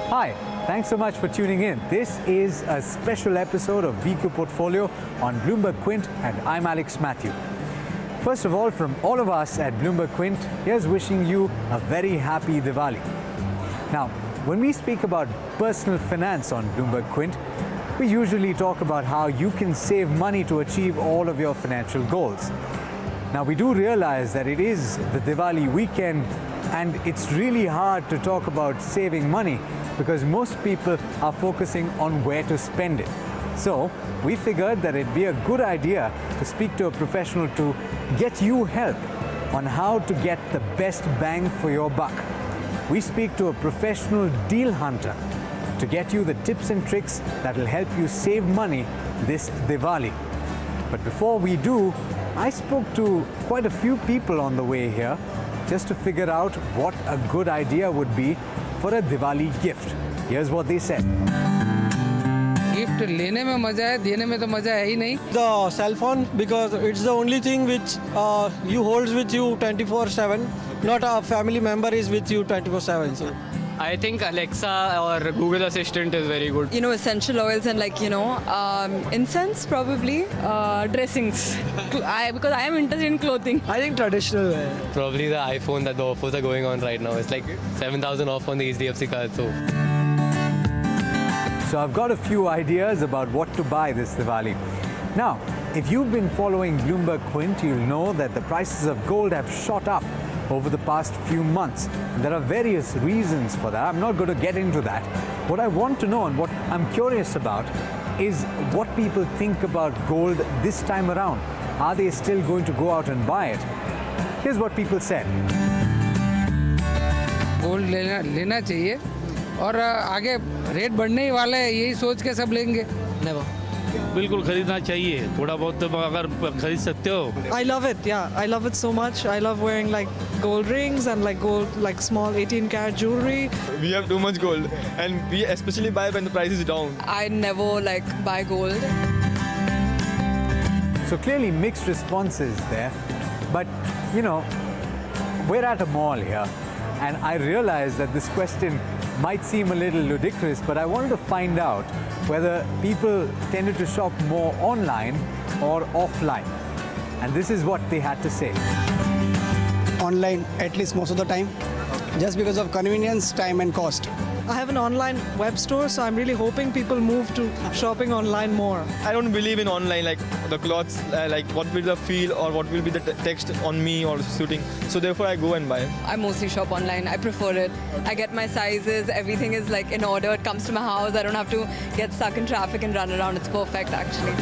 Hi, thanks so much for tuning in. This is a special episode of BQ Portfolio on BloombergQuint, and I'm Mathew. First of all, from all of us at BloombergQuint, here's wishing you a very happy Diwali. Now, when we speak about personal finance on BloombergQuint, we usually talk about how you can save money to achieve all of your financial goals. Now, we do realize that it is the Diwali weekend, and it's really hard to talk about saving money because most people are focusing on where to spend it. So we figured that it'd be a good idea to speak to a professional to get you help on how to get the best bang for your buck. We speak to a professional deal hunter to get you the tips and tricks that will help you save money this Diwali. But before we do, I spoke to quite a few people on the way here just to figure out what a good idea would be for a Diwali gift. Here's what they said. Gift लेने में मजा है, देने में तो मजा है ही नहीं. The cell phone, because it's the only thing which you holds with you 24/7. Not a family member is with you 24/7. So I think Alexa or Google Assistant is very good. You know, essential oils and incense probably, dressings. Because I am interested in clothing. I think traditional way. Probably the iPhone that the offers are going on right now. It's like 7,000 off on the HDFC card. So I've got a few ideas about what to buy this Diwali. Now, if you've been following BloombergQuint, you'll know that the prices of gold have shot up over the past few months. There are various reasons for that. I'm not going to get into that. What I want to know and what I'm curious about is what people think about gold this time around. Are they still going to go out and buy it? Here's what people said. Gold लेना चाहिए और आगे rate बढ़ने ही वाला है, यही सोच के सब लेंगे. बिल्कुल खरीदना चाहिए, थोड़ा बहुत तो अगर खरीद सकते हो. I love it, yeah. I love it so much. I love wearing like gold rings and like gold, like small 18 karat jewelry. We have too much gold and we especially buy when the price is down. I never buy gold. So clearly mixed responses there. But, you know, we're at a mall here, and I realize that this question might seem a little ludicrous, but I wanted to find out whether people tended to shop more online or offline. And this is what they had to say. Online, at least most of the time, just because of convenience, time and cost. I have an online web store, so I'm really hoping people move to shopping online more. I don't believe in online, like the clothes, like what will the feel or what will be the text on me or suiting. So therefore I go and buy. I mostly shop online. I prefer it. I get my sizes. Everything is like in order. It comes to my house. I don't have to get stuck in traffic and run around. It's perfect, actually.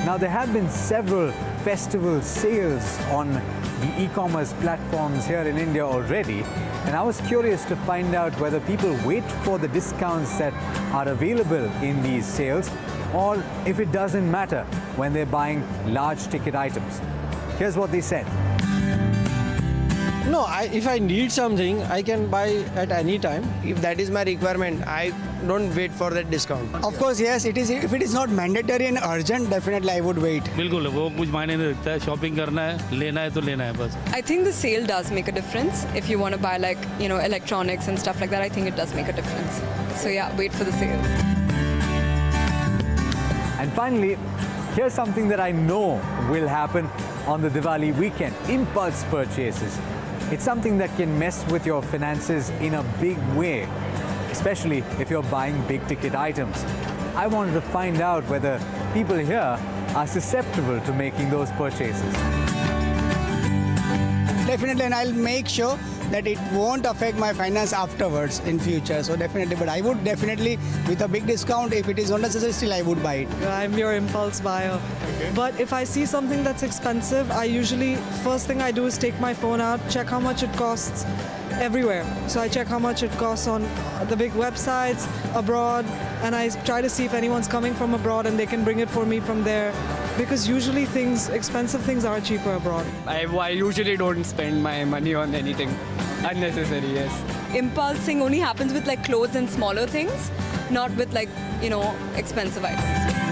Now, there have been several festival sales on the e-commerce platforms here in India already, and I was curious to find out whether people wait for the discounts that are available in these sales, or if it doesn't matter when they're buying large ticket items. Here's what they said. No, if I need something, I can buy at any time. If that is my requirement, I don't wait for that discount. Of course, yes, it is. If it is not mandatory and urgent, definitely I would wait. बिल्कुल वो कुछ मायने नहीं रखता है. Shopping करना है, लेना है तो लेना है बस. I think the sale does make a difference. If you want to buy electronics and stuff like that, I think it does make a difference. So yeah, wait for the sales. And finally, here's something that I know will happen on the Diwali weekend: impulse purchases. It's something that can mess with your finances in a big way, especially if you're buying big ticket items. I wanted to find out whether people here are susceptible to making those purchases. Definitely, and I'll make sure that it won't affect my finance afterwards in future. So definitely, but I would definitely, with a big discount, if it is not necessary, still I would buy it. I'm your impulse buyer. Okay. But if I see something that's expensive, I usually, first thing I do is take my phone out, check how much it costs everywhere. So I check how much it costs on the big websites abroad, and I try to see if anyone's coming from abroad and they can bring it for me from there. Because usually expensive things are cheaper abroad. I usually don't spend my money on anything unnecessary, yes. Impulsing only happens with clothes and smaller things, not with expensive items.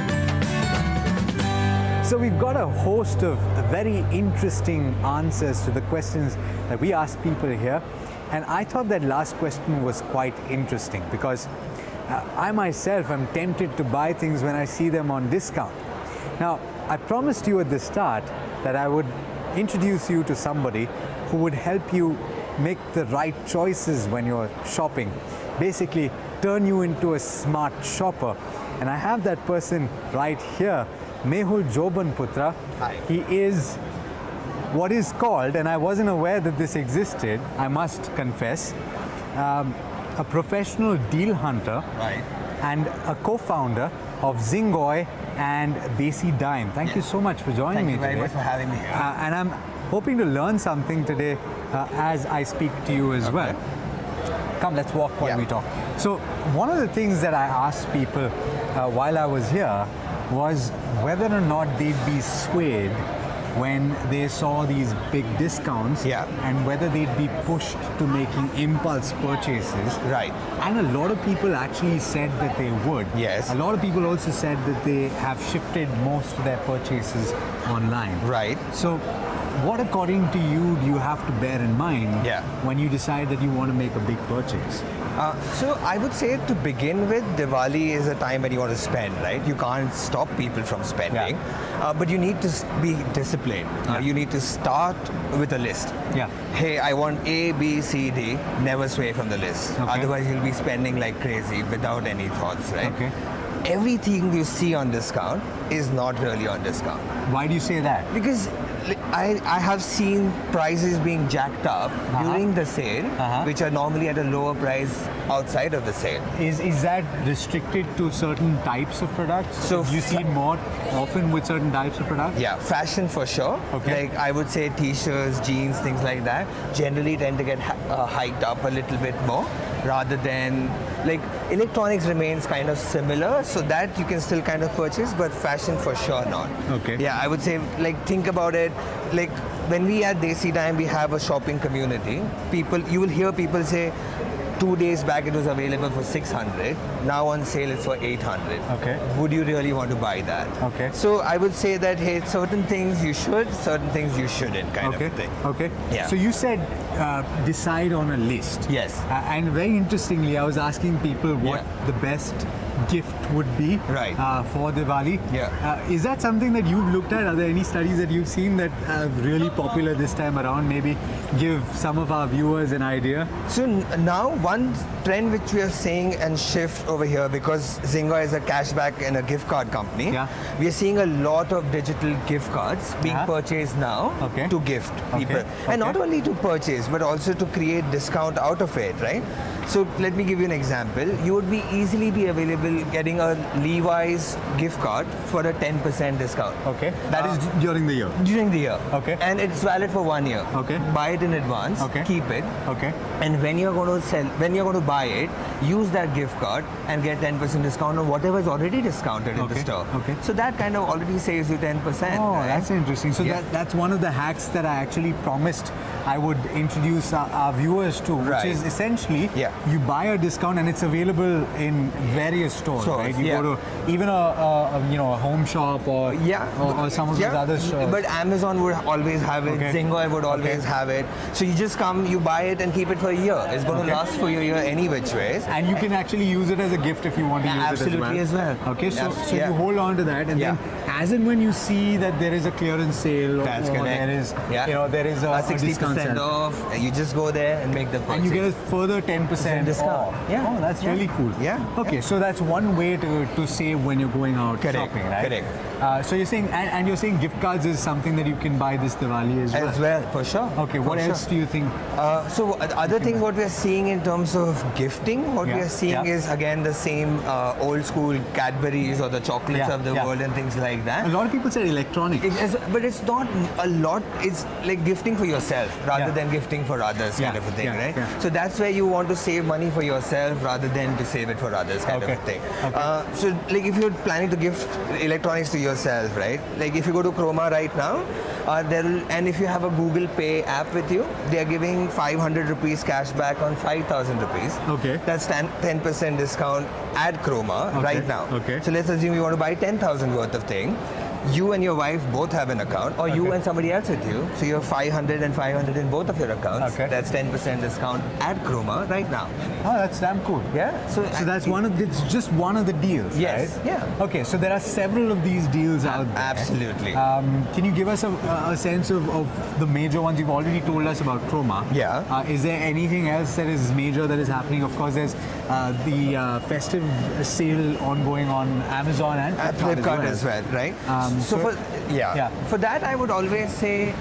So we've got a host of very interesting answers to the questions that we asked people here. And I thought that last question was quite interesting because I myself am tempted to buy things when I see them on discount. Now, I promised you at the start that I would introduce you to somebody who would help you make the right choices when you're shopping. Basically, turn you into a smart shopper. And I have that person right here, Mehul Jobanputra. Hi. He is what is called, and I wasn't aware that this existed, I must confess, a professional deal hunter, Right. and a co-founder of Zingoi and Desi Dime. Thank you so much for joining me Thank you very today. much for having me here. And I'm hoping to learn something today as I speak to you as well. Come, let's walk while we talk. So, one of the things that I asked people while I was here was whether or not they'd be swayed when they saw these big discounts, and whether they'd be pushed to making impulse purchases. Right. And a lot of people actually said that they would. Yes. A lot of people also said that they have shifted most of their purchases online. Right. So, what according to you do you have to bear in mind when you decide that you want to make a big purchase? So I would say to begin with, Diwali is a time when you want to spend, right? You can't stop people from spending, but you need to be disciplined. You need to start with a list. Hey, I want A, B, C, D. Never sway from the list. Otherwise, you'll be spending like crazy without any thoughts, right? Everything you see on discount is not really on discount. Why do you say that? Because I have seen prices being jacked up during the sale, which are normally at a lower price outside of the sale. Is that restricted to certain types of products? So you see it more often with certain types of products? Yeah, fashion for sure. Like I would say t-shirts, jeans, things like that generally tend to get hiked up a little bit more, rather than like electronics remains kind of similar, so that you can still kind of purchase, but fashion for sure not. Yeah, I would say like think about it, like when we at Desi Dime we have a shopping community. You will hear people say 2 days back it was available for 600, now on sale it's for 800. Would you really want to buy that? So I would say that hey, certain things you should, certain things you shouldn't, kind of thing. Yeah. So you said decide on a list. Yes. And very interestingly, I was asking people what the best gift would be for Diwali. Is that something that you've looked at? Are there any studies that you've seen that are really popular this time around? Maybe give some of our viewers an idea. So now one trend which we are seeing and shift over here, because Zynga is a cashback and a gift card company, we are seeing a lot of digital gift cards being purchased now to gift people. And not only to purchase, but also to create discount out of it, right? So let me give you an example. You would be easily be available getting a Levi's gift card for a 10% discount. That is during the year? During the year. And it's valid for 1 year. Buy it in advance, keep it. And when you're going to buy it, use that gift card and get 10% discount on whatever is already discounted in the store. So that kind of already saves you 10%. Oh, right? that's interesting. So that's one of the hacks that I actually promised I would introduce our viewers to, which is essentially you buy a discount and it's available in various stores, right? You go to even a home shop or some of these other stores. But Amazon would always have it. Zynga would always have it. So you just come, you buy it and keep it for a year. It's going to last for a year any which ways. And you can actually use it as a gift if you want to use absolutely it as well. Okay, so you hold on to that, and then as and when you see that there is a clearance sale or there is there is a 60% off, you just go there and make the purchase. And you get a further 10% discount. Oh, that's really cool. Okay, so that's one way to save when you're going out shopping, right? Correct. So you're saying, and you're saying gift cards is something that you can buy this Diwali as well? As well, for sure. Okay, what else do you think? So other things what we are seeing in terms of gifting, what we are seeing is again the same old school Cadbury's or the chocolates of the world and things like that. A lot of people say electronics. But it's not a lot, it's like gifting for yourself rather than gifting for others kind of a thing, right? So that's where you want to save money for yourself rather than to save it for others kind of a thing. So like if you're planning to gift electronics to yourself, right? Like if you go to Chroma right now, and if you have a Google Pay app with you, they are giving 500 rupees cash back on 5,000 rupees. That's 10% discount at Chroma right now. So let's assume you want to buy 10,000 worth of thing. you and your wife both have an account, or you and somebody else with you. So you have 500 and 500 in both of your accounts. Okay. That's 10% discount at Chroma right now. Oh, that's damn cool. Yeah. So that's it's just one of the deals, Yes. right? Yeah. Okay, so there are several of these deals out there. Absolutely. Can you give us a sense of the major ones? You've already told us about Chroma. Yeah. Is there anything else that is major that is happening? Of course, there's the festive sale ongoing on Amazon and Flipkart as well, right? For that, I would always say,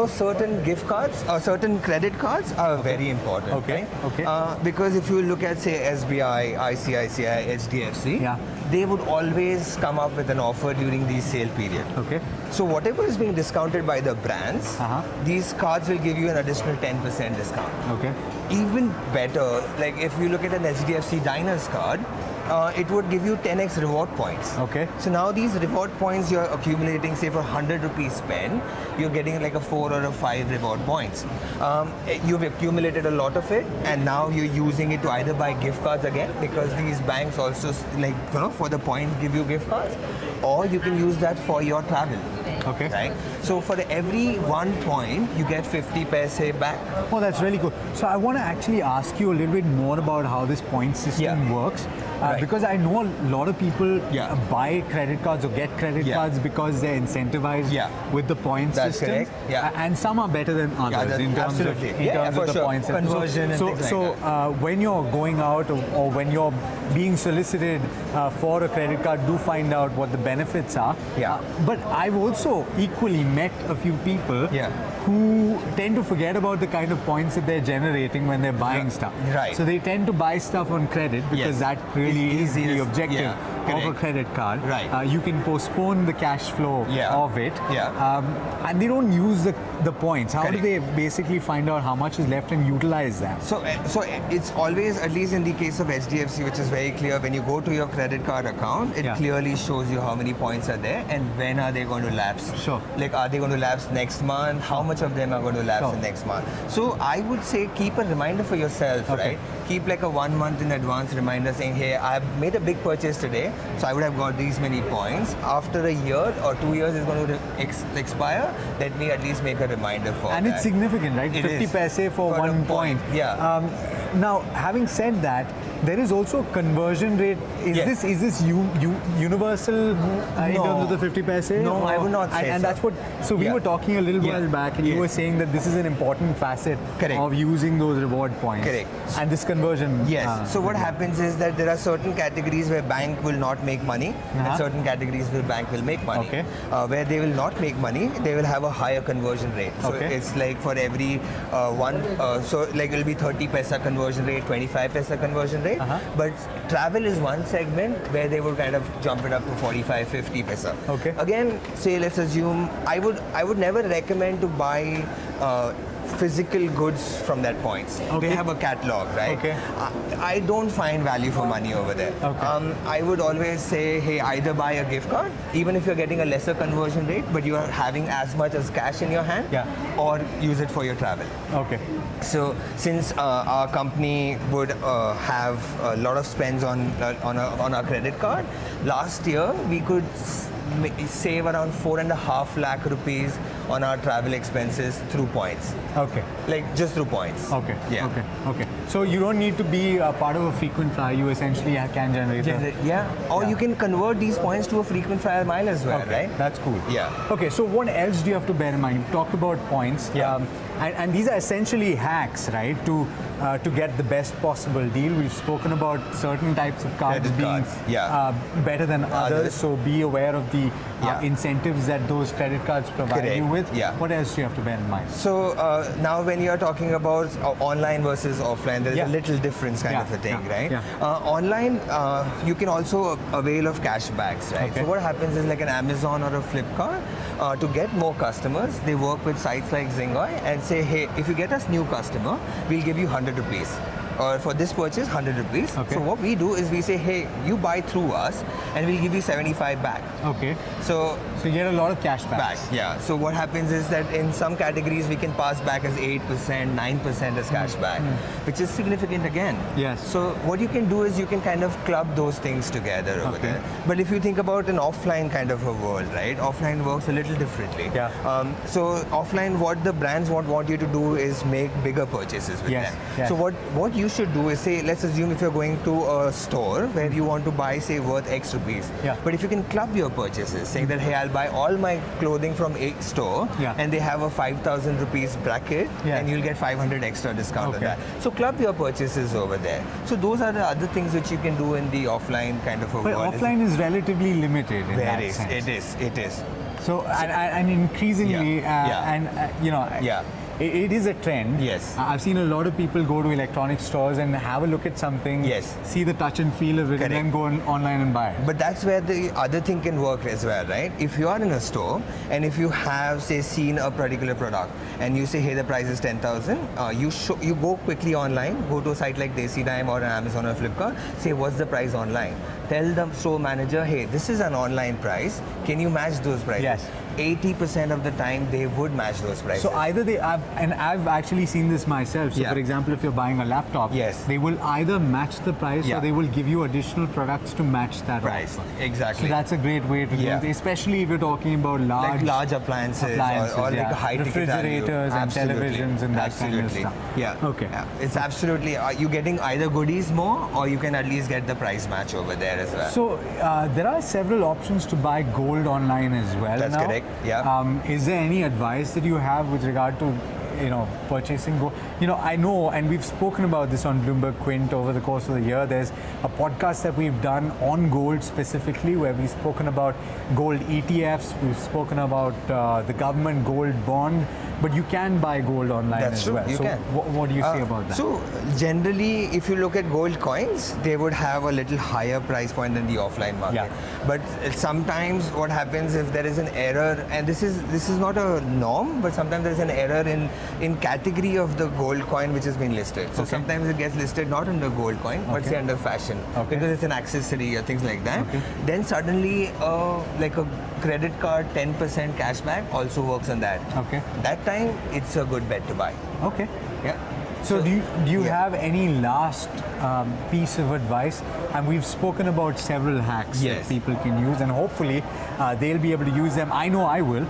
certain gift cards or certain credit cards are very important. Okay. Right? Okay. Because if you look at, say, SBI, ICICI, HDFC, they would always come up with an offer during the sale period. Okay. So whatever is being discounted by the brands, these cards will give you an additional 10% discount. Okay. Even better, like if you look at an HDFC Diners card, it would give you 10x reward points. Okay. So now these reward points you're accumulating, say for 100 rupees spend, you're getting like a 4 or a 5 reward points. You've accumulated a lot of it, and now you're using it to either buy gift cards again, because these banks also for the points give you gift cards, or you can use that for your travel. Okay. Right? So for every 1 point, you get 50 paise back. Oh, that's really cool. So I want to actually ask you a little bit more about how this point system works. Because I know a lot of people buy credit cards or get credit cards because they're incentivized with the points system. Correct. Yeah. And some are better than others in terms of the points system. Conversion and things like that. When you're going out or when you're being solicited for a credit card, do find out what the benefits are. But I've also equally met a few people who tend to forget about the kind of points that they're generating when they're buying stuff. Right. So they tend to buy stuff on credit because that really is the objective of a credit card. Right. You can postpone the cash flow of it. And they don't use the points. How do they basically find out how much is left and utilize that? So it's always, at least in the case of HDFC, which is very clear, when you go to your credit card account, it clearly shows you how many points are there and when are they going to lapse. Sure. Like, are they going to lapse next month? How much of them are going to lapse in next month? So I would say keep a reminder for yourself, right? Keep like a 1 month in advance reminder saying, hey, I've made a big purchase today, so I would have got these many points. After a year or 2 years is going to expire, let me at least make a reminder for that. And it's significant, right? 50 paise for 1 point. Yeah. Now, having said that, there is also a conversion rate. Is this universal in terms of the 50 paise? No, I would not say and so. that's what. So we were talking a little while back, and you were saying that this is an important facet of using those reward points. Correct. And this conversion. Yes. So what happens is that there are certain categories where bank will not make money, and certain categories where bank will make money. Okay. Where they will not make money, they will have a higher conversion rate. So it's like for every so like it'll be 30 paisa conversion rate, 25 paisa conversion rate. But travel is one segment where they would kind of jump it up to 45, 50 paisa. Okay. Again, say let's assume I would never recommend to buy physical goods from that points. They have a catalog, right? Okay. I don't find value for money over there. Okay. I would always say, hey, either buy a gift card, even if you're getting a lesser conversion rate, but you are having as much as cash in your hand, or use it for your travel. Okay. So since our company would have a lot of spends on our credit card, last year we could save around 4.5 lakh rupees on our travel expenses through points. Okay. Like just through points. Okay. Yeah. Okay. So you don't need to be a part of a frequent flyer. You essentially can generate. Or you can convert these points to a frequent flyer mile as well, right? That's cool. Yeah. Okay. So what else do you have to bear in mind? You talked about points. And these are essentially hacks, right? To get the best possible deal. We've spoken about certain types of cards being better than others. So be aware of the incentives that those credit cards provide you with. What else do you have to bear in mind? So now when you're talking about online versus offline, there's a little difference kind of a thing, right? Online, you can also avail of cashbacks, right? So what happens is like an Amazon or a Flipkart, to get more customers, they work with sites like Zingoi and say, hey, if you get us new customer, we'll give you 100 rupees. Or for this purchase, 100 rupees. So what we do is we say, hey, you buy through us and we'll give you 75 back. Okay. So So you get a lot of cash back. Yeah. So what happens is that in some categories we can pass back as 8%, 9% as cash back, which is significant again. Yes. So what you can do is you can kind of club those things together over there. But if you think about an offline kind of a world, right? Offline works a little differently. Yeah. So offline, what the brands want you to do is make bigger purchases with them. Yes. So what you should do is say, let's assume if you're going to a store where you want to buy, say, worth X rupees. Yeah. But if you can club your purchases, saying that, hey, I'll buy all my clothing from a store, and they have a 5,000 rupees bracket, and you'll get 500 extra discount on that. So club your purchases over there. So those are the other things which you can do in the offline kind of a but world. But offline is relatively limited in that sense. It is. So and increasingly, it is a trend. Yes. I've seen a lot of people go to electronic stores and have a look at something, see the touch and feel of it, and then go online and buy it. But that's where the other thing can work as well, right? If you are in a store and if you have, say, seen a particular product and you say, hey, the price is 10,000, you go quickly online, go to a site like Desi Dime or Amazon or Flipkart, say, what's the price online? Tell the store manager, hey, this is an online price. Can you match those prices? Yes. 80% of the time they would match those prices. So either I've actually seen this myself. So for example, if you're buying a laptop, they will either match the price or they will give you additional products to match that price. offer. Exactly. So that's a great way to do it, especially if you're talking about large appliances or like a high refrigerators and televisions and that kind of stuff. Yeah. Okay. Yeah. It's absolutely. You're getting either goodies more, or you can at least get the price match over there as well. So there are several options to buy gold online as well. That's now. correct. Yeah. Is there any advice that you have with regard to purchasing gold? I know, and we've spoken about this on BloombergQuint over the course of the year. There's a podcast that we've done on gold specifically, where we've spoken about gold ETFs, we've spoken about the government gold bond, but you can buy gold online as well. You can. What do you say about that? So generally, if you look at gold coins, they would have a little higher price point than the offline market. But sometimes what happens if there is an error, and this is not a norm, but sometimes there's an error in category of the gold coin which has been listed. So sometimes it gets listed not under gold coin, but say under fashion, because it's an accessory or things like that. Then suddenly, like a credit card 10% cashback also works on that. That time, it's a good bet to buy. Yeah. So do you have any last piece of advice? And we've spoken about several hacks that people can use, and hopefully they'll be able to use them. I know I will,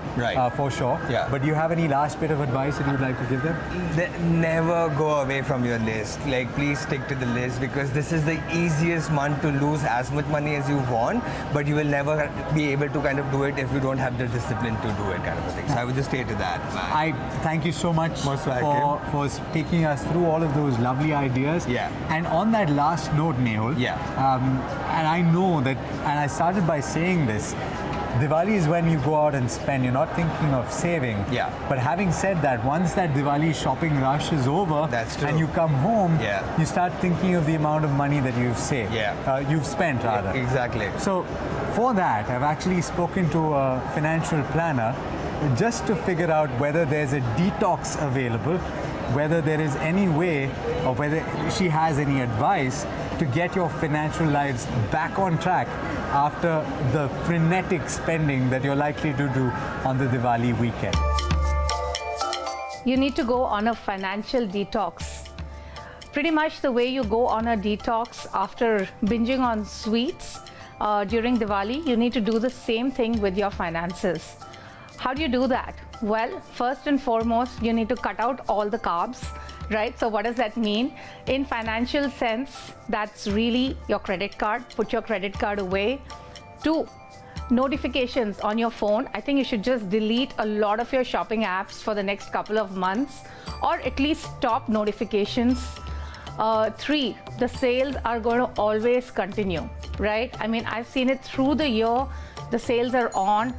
for sure. Yeah. But do you have any last bit of advice that you'd like to give them? Never go away from your list. Like, please stick to the list, because this is the easiest month to lose as much money as you want, but you will never be able to kind of do it if you don't have the discipline to do it, kind of a thing. So I would just stay to that. I thank you so much for taking us through all of those lovely ideas. And on that last note, Mehul, and I know that, and I started by saying this, Diwali is when you go out and spend. You're not thinking of saving. But having said that, once that Diwali shopping rush is over, and you come home, you start thinking of the amount of money that you've saved. You've spent, rather. Exactly. So for that, I've actually spoken to a financial planner just to figure out whether there's a detox available, whether there is any way, or whether she has any advice to get your financial lives back on track after the frenetic spending that you're likely to do on the Diwali weekend. You need to go on a financial detox. Pretty much the way you go on a detox after binging on sweets during Diwali, you need to do the same thing with your finances. How do you do that? Well, first and foremost, you need to cut out all the carbs, right? So what does that mean? In financial sense, that's really your credit card. Put your credit card away. 2, notifications on your phone. I think you should just delete a lot of your shopping apps for the next couple of months, or at least stop notifications. 3, the sales are going to always continue, right? I mean, I've seen it through the year. The sales are on.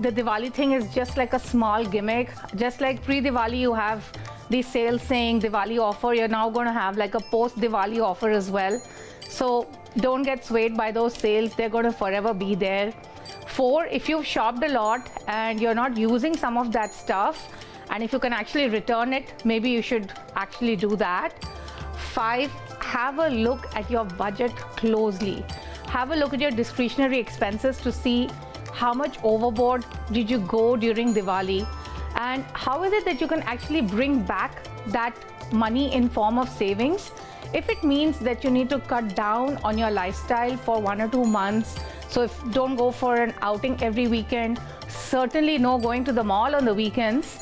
The Diwali thing is just like a small gimmick. Just like pre-Diwali, you have these sales saying Diwali offer. You're now going to have like a post-Diwali offer as well. So don't get swayed by those sales. They're going to forever be there. 4, if you've shopped a lot and you're not using some of that stuff, and if you can actually return it, maybe you should actually do that. 5, have a look at your budget closely. Have a look at your discretionary expenses to see how much overboard did you go during Diwali, and how is it that you can actually bring back that money in form of savings. If it means that you need to cut down on your lifestyle for 1 or 2 months, so if don't go for an outing every weekend, certainly no going to the mall on the weekends.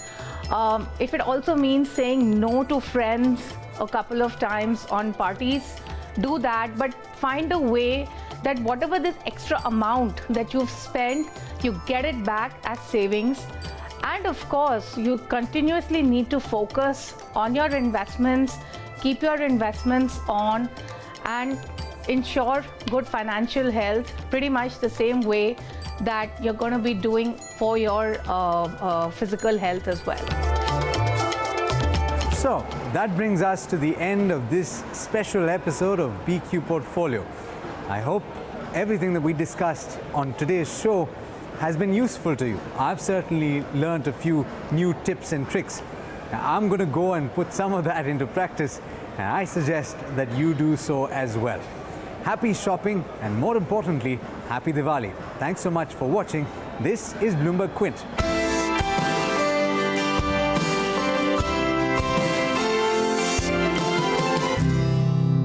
If it also means saying no to friends a couple of times on parties, do that, but find a way that whatever this extra amount that you've spent, you get it back as savings. And of course, you continuously need to focus on your investments, keep your investments on, and ensure good financial health, pretty much the same way that you're going to be doing for your physical health as well. So that brings us to the end of this special episode of BQ Portfolio. I hope everything that we discussed on today's show has been useful to you. I've certainly learned a few new tips and tricks. Now, I'm going to go and put some of that into practice, and I suggest that you do so as well. Happy shopping, and more importantly, happy Diwali. Thanks so much for watching. This is BloombergQuint.